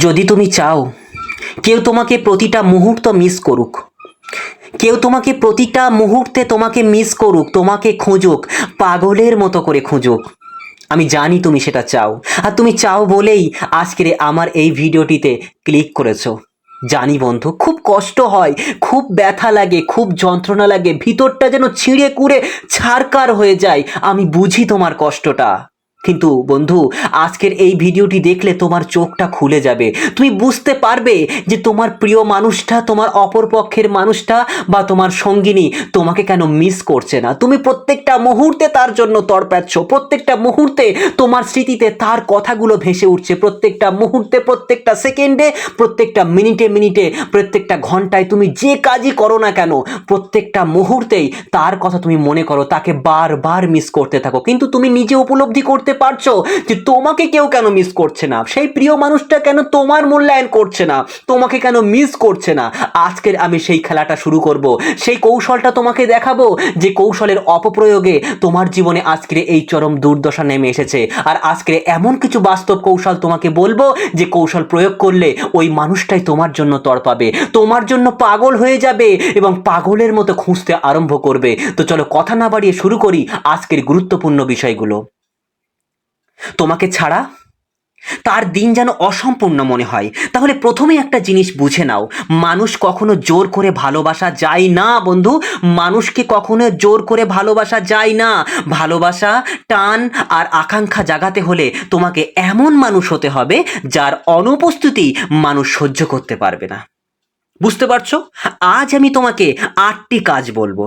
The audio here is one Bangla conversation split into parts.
যদি তুমি চাও কেউ তোমাকে প্রতিটা মুহূর্ত মিস করুক, কেউ তোমাকে প্রতিটা মুহূর্তে তোমাকে মিস করুক, তোমাকে খুঁজুক, পাগলের মতো করে খুঁজুক, আমি জানি তুমি সেটা চাও। আর তুমি চাও বলেই আজকের আমার এই ভিডিওটিতে ক্লিক করেছো। জানি বন্ধু, খুব কষ্ট হয়, খুব ব্যথা লাগে, খুব যন্ত্রণা লাগে, ভিতরটা যেন ছিঁড়ে কুড়ে ছারকার হয়ে যায়। আমি বুঝি তোমার কষ্টটা, কিন্তু বন্ধু, আজকের এই ভিডিওটি দেখলে তোমার চোখটা খুলে যাবে। তুমি বুঝতে পারবে যে তোমার প্রিয় মানুষটা, তোমার অপরপক্ষের মানুষটা বা তোমার সঙ্গিনী তোমাকে কেন মিস করছে না। তুমি প্রত্যেকটা মুহূর্তে তার জন্য তড়পাচ্ছ, প্রত্যেকটা মুহূর্তে তোমার স্মৃতিতে তার কথাগুলো ভেসে উঠছে, প্রত্যেকটা মুহূর্তে, প্রত্যেকটা সেকেন্ডে, প্রত্যেকটা মিনিটে মিনিটে, প্রত্যেকটা ঘন্টায় তুমি যে কাজই করো না কেন, প্রত্যেকটা মুহূর্তেই তার কথা তুমি মনে করো, তাকে বারবার মিস করতে থাকো। কিন্তু তুমি নিজে উপলব্ধি করতে পারছো যে তোমাকে কেউ কেন মিস করছে না, সেই প্রিয় মানুষটা কেন তোমার মূল্যায়ন করছে না, তোমাকে কেন মিস করছে না। আজকের আমি সেই খেলাটা শুরু করব, সেই কৌশলটা তোমাকে দেখাবো, যে কৌশলের অপপ্রয়োগে তোমার জীবনে আজকের এই চরম দুর্দশা নেমে এসেছে। আর আজকের এমন কিছু বাস্তব কৌশল তোমাকে বলবো, যে কৌশল প্রয়োগ করলে ওই মানুষটাই তোমার জন্য তড়পাবে, তোমার জন্য পাগল হয়ে যাবে এবং পাগলের মতো খুঁজতে আরম্ভ করবে। তো চলো কথা না বাড়িয়ে শুরু করি আজকের গুরুত্বপূর্ণ বিষয়গুলো। তোমাকে ছাড়া তার দিন যেন অসম্পূর্ণ মনে হয়। তাহলে প্রথমে একটা জিনিস বুঝে নাও, মানুষ কখনো জোর করে ভালোবাসা যায় না বন্ধু। মানুষকে কখনো জোর করে ভালোবাসা যায় না। ভালোবাসা, টান আর আকাঙ্ক্ষা জাগাতে হলে তোমাকে এমন মানুষ হতে হবে যার অনুপস্থিতি মানুষ সহ্য করতে পারবে না। বুঝতে পারছো? আজ আমি তোমাকে 8টি কাজ বলবো।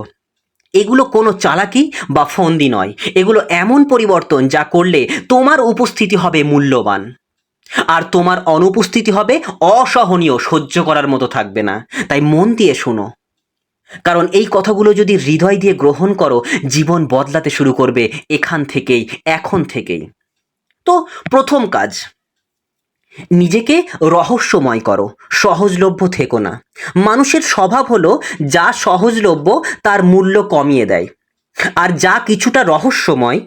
এগুলো কোনো চালাকি বা ফন্দি নয়, এগুলো এমন পরিবর্তন যা করলে তোমার উপস্থিতি হবে মূল্যবান, আর তোমার অনুপস্থিতি হবে অসহনীয়, সহ্য করার মতো থাকবে না। তাই মন দিয়ে শোনো, কারণ এই কথাগুলো যদি হৃদয় দিয়ে গ্রহণ করো, জীবন বদলাতে শুরু করবে এখান থেকেই, এখন থেকেই। তো প্রথম কাজ, নিজেকে রহস্যময় করো, সহজলভ্য থেকো না। মানুষের স্বভাব হলো যা সহজলভ্য তার মূল্য কমিয়ে দেয়, আর যা কিছুটা রহস্যময়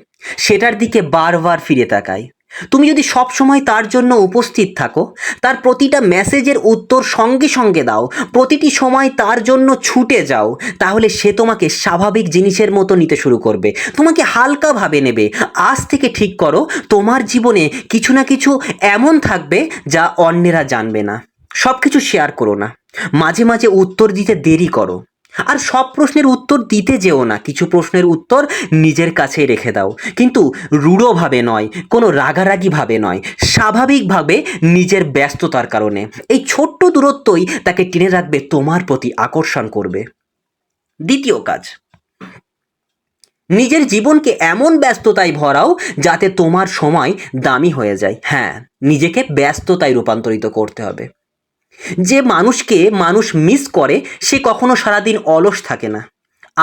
সেটার দিকে বারবার ফিরে তাকায়। তুমি যদি সব সময় তার জন্য উপস্থিত থাকো, তার প্রতিটা মেসেজের উত্তর সঙ্গে সঙ্গে দাও, প্রতিটি সময় তার জন্য ছুটে যাও, তাহলে সে তোমাকে স্বাভাবিক জিনিসের মতো নিতে শুরু করবে, তোমাকে হালকাভাবে নেবে। আজ থেকে ঠিক করো, তোমার জীবনে কিছু না কিছু এমন থাকবে যা অন্যেরা জানবে না। সব কিছু শেয়ার করো না, মাঝে মাঝে উত্তর দিতে দেরি করো। আর সব প্রশ্নের উত্তর দিতে যেও না, কিছু প্রশ্নের উত্তর নিজের কাছেই রেখে দাও, কিন্তু রূঢ়ভাবে নয়, কোনো রাগারাগিভাবে নয়, স্বাভাবিকভাবে, নিজের ব্যস্ততার কারণে। এই ছোট্ট দূরত্বই তাকে টেনে রাখবে, তোমার প্রতি আকর্ষণ করবে। দ্বিতীয় কাজ, নিজের জীবনকে এমন ব্যস্ততায় ভরাও যাতে তোমার সময় দামি হয়ে যায়। হ্যাঁ, নিজেকে ব্যস্ততায় রূপান্তরিত করতে হবে। যে মানুষকে মানুষ মিস করে সে কখনো সারাদিন অলস থাকে না।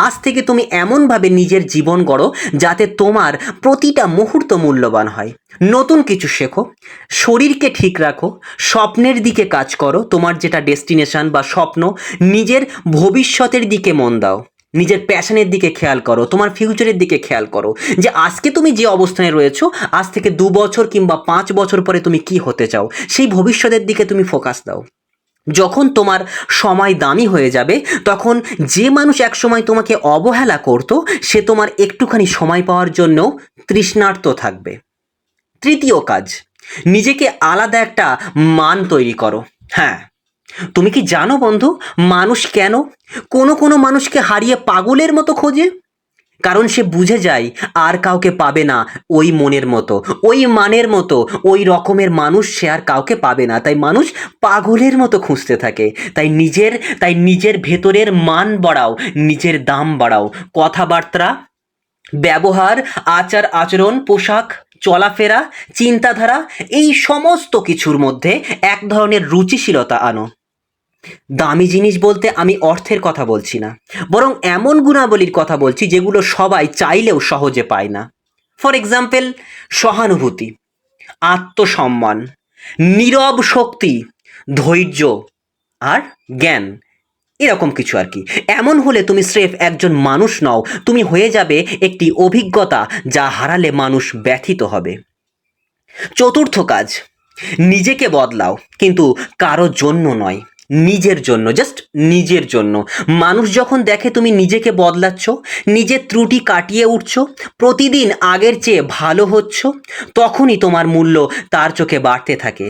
আজ থেকে তুমি এমনভাবে নিজের জীবন গড়ো যাতে তোমার প্রতিটা মুহূর্ত মূল্যবান হয়। নতুন কিছু শেখো, শরীরকে ঠিক রাখো, স্বপ্নের দিকে কাজ করো, তোমার যেটা ডেস্টিনেশন বা স্বপ্ন, নিজের ভবিষ্যতের দিকে মন দাও, নিজের প্যাশনের দিকে খেয়াল করো, তোমার ফিউচারের দিকে খেয়াল করো, যে আজকে তুমি যে অবস্থানে রয়েছো, আজ থেকে 2 বছর কিংবা 5 বছর পরে তুমি কি হতে চাও, সেই ভবিষ্যতের দিকে তুমি ফোকাস দাও। যখন তোমার সময় দামি হয়ে যাবে, তখন যে মানুষ একসময় তোমাকে অবহেলা করত, সে তোমার একটুখানি সময় পাওয়ার জন্য তৃষ্ণার্ত থাকবে। তৃতীয় কাজ, নিজেকে আলাদা একটা মান তৈরি করো। হ্যাঁ, তুমি কি জানো বন্ধু, মানুষ কেন কোনো কোনো মানুষকে হারিয়ে পাগলের মতো খোঁজে? কারণ সে বুঝে যায় আর কাউকে পাবে না ওই মনের মতো, ওই মানের মতো, ওই রকমের মানুষ সে আর কাউকে পাবে না। তাই মানুষ পাগলের মতো খুঁজতে থাকে। তাই নিজের ভেতরের মান বাড়াও, নিজের দাম বাড়াও। কথাবার্তা, ব্যবহার, আচার আচরণ, পোশাক, চলাফেরা, চিন্তাধারা, এই সমস্ত কিছুর মধ্যে এক ধরনের রুচিশীলতা আনো। দামি জিনিস বলতে আমি অর্থের কথা বলছি না, বরং এমন গুণাবলীর কথা বলছি যেগুলো সবাই চাইলেও সহজে পায় না। ফর এক্সাম্পল, সহানুভূতি, আত্মসম্মান, নীরব শক্তি, ধৈর্য আর জ্ঞান, এরকম কিছু আর কি। এমন হলে তুমি স্রেফ একজন মানুষ নও, তুমি হয়ে যাবে একটি অভিজ্ঞতা যা হারালে মানুষ ব্যথিত হবে। চতুর্থ কাজ, নিজেকে বদলাও, কিন্তু কারোর জন্য নয়, নিজের জন্য, জাস্ট নিজের জন্য। মানুষ যখন দেখে তুমি নিজেকে বদলাচ্ছ, নিজের ত্রুটি কাটিয়ে উঠছো, প্রতিদিন আগের চেয়ে ভালো হচ্ছ, তখনই তোমার মূল্য তার চোখে বাড়তে থাকে।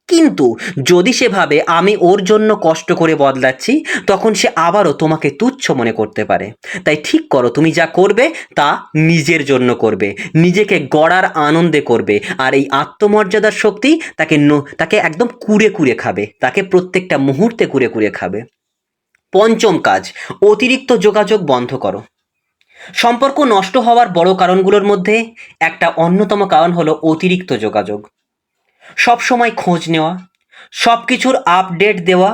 কিন্তু যদি সে ভাবে আমি ওর জন্য কষ্ট করে বদলাচ্ছি, তখন সে আবারও তোমাকে তুচ্ছ মনে করতে পারে। তাই ঠিক করো, তুমি যা করবে তা নিজের জন্য করবে, নিজেকে গড়ার আনন্দে করবে। আর এই আত্মমর্যাদার শক্তি তাকে একদম কুড়ে কুড়ে খাবে, তাকে প্রত্যেকটা মুহূর্তে কুড়ে কুড়ে খাবে। পঞ্চম কাজ, অতিরিক্ত যোগাযোগ বন্ধ করো। সম্পর্ক নষ্ট হওয়ার বড় কারণগুলোর মধ্যে একটা অন্যতম কারণ হলো অতিরিক্ত যোগাযোগ। সব সময় খোঁজ নেওয়া, সব কিছুর আপডেট দেওয়া,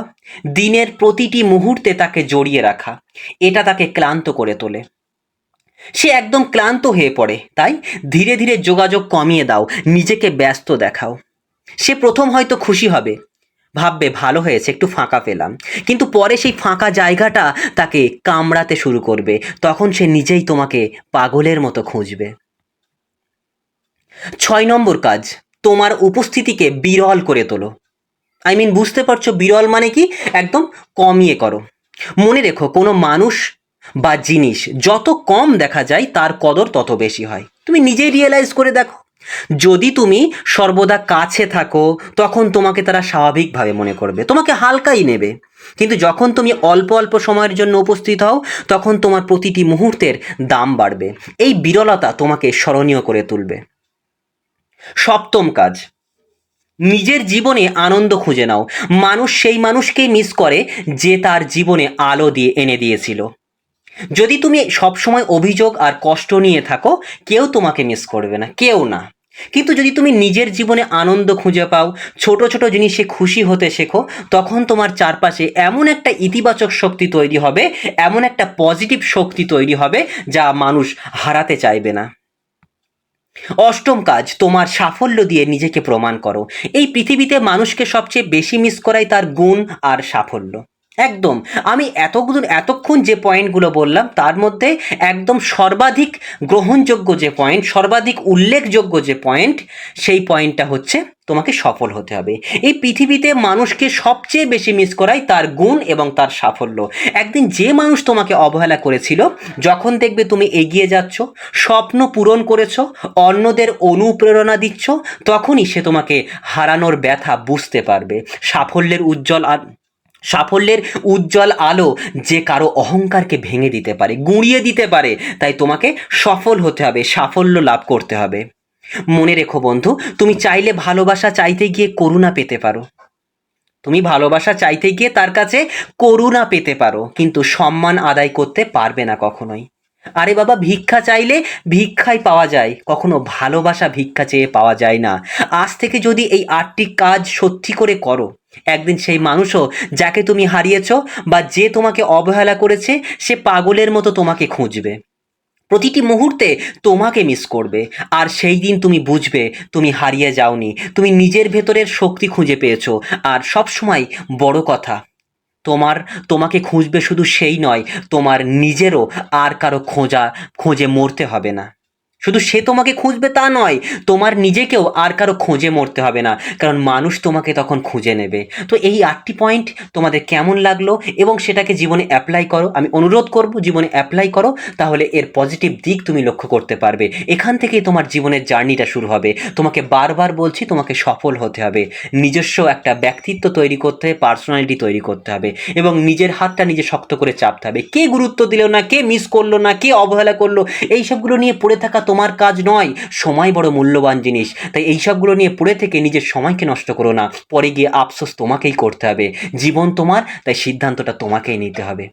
দিনের প্রতিটি মুহূর্তে তাকে জড়িয়ে রাখা, এটা তাকে ক্লান্ত করে তোলে। সে একদম ক্লান্ত হয়ে পড়ে। তাই ধীরে ধীরে যোগাযোগ কমিয়ে দাও, নিজেকে ব্যস্ত দেখাও। সে প্রথম হয়তো খুশি হবে, ভাববে ভালো হয়েছে, একটু ফাঁকা পেলাম, কিন্তু পরে সেই ফাঁকা জায়গাটা তাকে কামড়াতে শুরু করবে। তখন সে নিজেই তোমাকে পাগলের মতো খুঁজবে। 6 নম্বর কাজ, তোমার উপস্থিতিকে বিরল করে তোলো। বুঝতে পারছো বিরল মানে কি? একদম কমিয়ে করো। মনে রেখো, কোনো মানুষ বা জিনিস যত কম দেখা যায় তার কদর তত বেশি হয়। তুমি নিজেই রিয়েলাইজ করে দেখো। যদি তুমি সর্বদা কাছে থাকো, তখন তোমাকে তারা স্বাভাবিকভাবে মনে করবে, তোমাকে হালকাই নেবে। কিন্তু যখন তুমি অল্প অল্প সময়ের জন্য উপস্থিত হও, তখন তোমার প্রতিটি মুহূর্তের দাম বাড়বে। এই বিরলতা তোমাকে স্মরণীয় করে তুলবে। 7ম কাজ, নিজের জীবনে আনন্দ খুঁজে নাও। মানুষ সেই মানুষকেই মিস করে যে তার জীবনে আলো দিয়ে এনে দিয়েছিল। যদি তুমি সবসময় অভিযোগ আর কষ্ট নিয়ে থাকো, কেউ তোমাকে মিস করবে না, কেউ না। কিন্তু যদি তুমি নিজের জীবনে আনন্দ খুঁজে পাও, ছোট ছোট জিনিসে খুশি হতে শেখো, তখন তোমার চারপাশে এমন একটা ইতিবাচক শক্তি তৈরি হবে, এমন একটা পজিটিভ শক্তি তৈরি হবে যা মানুষ হারাতে চাইবে না। 8ম কাজ, তোমার সাফল্য দিয়ে নিজেকে প্রমাণ করো। এই পৃথিবীতে মানুষকে সবচেয়ে বেশি মিস করাই তার গুণ আর সাফল্য। একদম, আমি এতক্ষণ যে পয়েন্টগুলো বললাম তার মধ্যে একদম সর্বাধিক গ্রহণযোগ্য যে পয়েন্ট, সর্বাধিক উল্লেখযোগ্য যে পয়েন্ট, সেই পয়েন্টটা হচ্ছে তোমাকে সফল হতে হবে। এই পৃথিবীতে মানুষকে সবচেয়ে বেশি মিস করাই তার গুণ এবং তার সাফল্য। একদিন যে মানুষ তোমাকে অবহেলা করেছিল, যখন দেখবে তুমি এগিয়ে যাচ্ছ, স্বপ্ন পূরণ করেছো, অন্যদের অনুপ্রেরণা দিচ্ছ, তখনই সে তোমাকে হারানোর ব্যথা বুঝতে পারবে। সাফল্যের উজ্জ্বল আলো যে কারো অহংকারকে ভেঙে দিতে পারে, গুঁড়িয়ে দিতে পারে। তাই তোমাকে সফল হতে হবে, সাফল্য লাভ করতে হবে। মনে রেখো বন্ধু, তুমি চাইলে ভালোবাসা চাইতে গিয়ে করুণা পেতে পারো, তুমি ভালোবাসা চাইতে গিয়ে তার কাছে করুণা পেতে পারো, কিন্তু সম্মান আদায় করতে পারবে না কখনোই। আরে বাবা, ভিক্ষা চাইলে ভিক্ষাই পাওয়া যায়, কখনো ভালোবাসা ভিক্ষা চেয়ে পাওয়া যায় না। আজ থেকে যদি এই 8টি কাজ সত্যি করে করো, একদিন সেই মানুষও যাকে তুমি হারিয়েছো বা যে তোমাকে অবহেলা করেছে, সে পাগলের মতো তোমাকে খুঁজবে, প্রতিটি মুহূর্তে তোমাকে মিস করবে। আর সেই দিন তুমি বুঝবে তুমি হারিয়ে যাওনি, তুমি নিজের ভেতরের শক্তি খুঁজে পেয়েছো। আর সব সময় বড় কথা, তোমাকে খুঁজবে শুধু সেই নয়, তোমার নিজেরও আর কারো খোঁজে মরতে হবে না। শুধু সে তোমাকে খুঁজবে তা নয়, তোমার নিজেকেও আর কারো খোঁজে মরতে হবে না, কারণ মানুষ তোমাকে তখন খুঁজে নেবে। তো এই 8টি পয়েন্ট তোমাদের কেমন লাগলো এবং সেটাকে জীবনে অ্যাপ্লাই করো। আমি অনুরোধ করব জীবনে অ্যাপ্লাই করো, তাহলে এর পজিটিভ দিক তুমি লক্ষ্য করতে পারবে। এখান থেকেই তোমার জীবনের জার্নিটা শুরু হবে। তোমাকে বারবার বলছি, তোমাকে সফল হতে হবে, নিজস্ব একটা ব্যক্তিত্ব তৈরি করতে হবে, পার্সোনালিটি তৈরি করতে হবে এবং নিজের হাতটা নিজে শক্ত করে চাপতে হবে। কে গুরুত্ব দিল না, কে মিস করলো না, কে অবহেলা করলো, এইসবগুলো নিয়ে পড়ে থাকা তোমার কাজ নয়। সময় বড় মূল্যবান জিনিস, তাই এইসবগুলো নিয়ে পড়ে থেকে নিজের সময়কে নষ্ট করো না, পরে গিয়ে আফসোস তোমাকেই করতে হবে। জীবন তোমার, তাই সিদ্ধান্তটা তোমাকেই নিতে হবে।